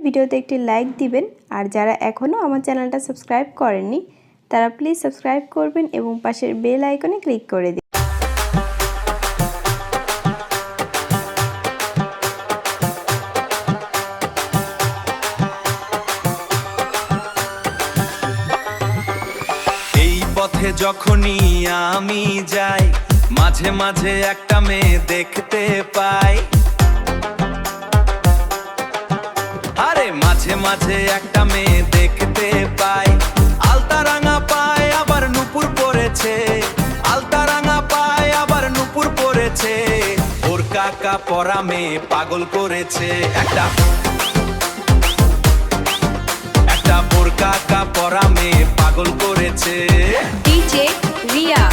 ভিডিওতে একটি লাইক দিবেন। আর যারা এখনও আমার চ্যানেলটা সাবস্ক্রাইব করেননি তারা প্লিজ সাবস্ক্রাইব করবেন এবং পাশের বেল আইকনে ক্লিক করে দিন। এই পথে যখনই আমি যাই মাঝে মাঝে একটা মেয়ে দেখতে পাই। আরে মাঝে মাঝে একটা মেয়ে দেখতে পাই, আলতা রাঙা পায় আবার নুপুর পরেছে, আলতা রাঙা পায় আবার নুপুর পরেছে। ওর কাকা পরা মেয়ে পাগল করেছে, একটা বোর কাকা পরা মেয়ে পাগল করেছে। ডিজে রিয়া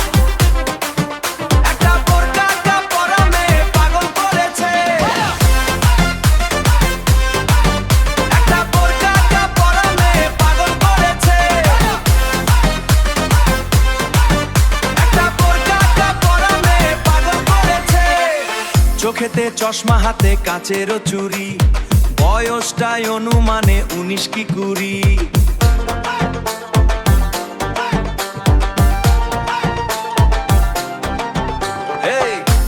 চোখেতে চশমা হাতে কাচেরও চুরি, বয়সটাই অনুমানে 19 কি 20।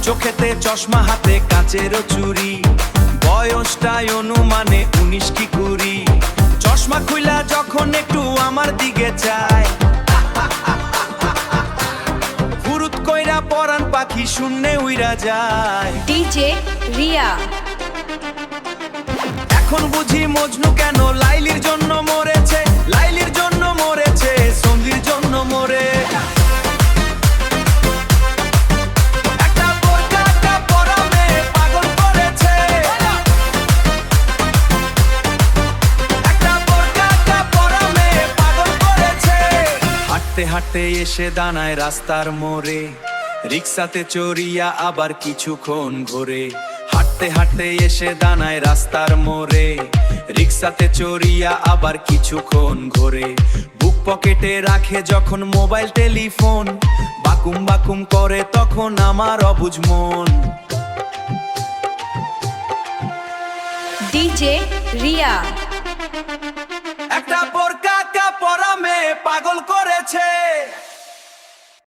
চোখেতে চশমা হাতে কাচেরও চুরি, বয়সটাই অনুমানে 19 কি 20। চশমা খুইলা যখন একটু আমার দিকে চায়, ফুরুত কইরা পরান পাখি শূন্যে উইরা যায়। ডিজে রিয়া এখন বুঝি মজনু কেন লাইলির জন্য মরেছে, লাইলির জন্য মরেছে, সঙ্গীর জন্য মরে। একটা বোর কাকা পরা মেয়ে পাগল করেছে, একটা বোর কাকা পরা মেয়ে পাগল করেছে। হাঁটতে হাঁটতে এসে দাঁড়ায় রাস্তার মোড়ে, রিক্সাতে চড়িয়া আবার কিছুক্ষণ ঘোরে। হাঁটতে হাঁটতে এসে দাঁড়ায় রাস্তার মোড়ে, রিক্সাতে চড়িয়া আবার কিছুক্ষণ ঘোরে। বুক পকেটে রাখে যখন মোবাইল টেলিফোন, বাকুম বাকুম করে তখন আমার অবুঝ মন। ডিজে রিয়া একটা বোর কাকা পরা মেয়ে পাগল করেছে।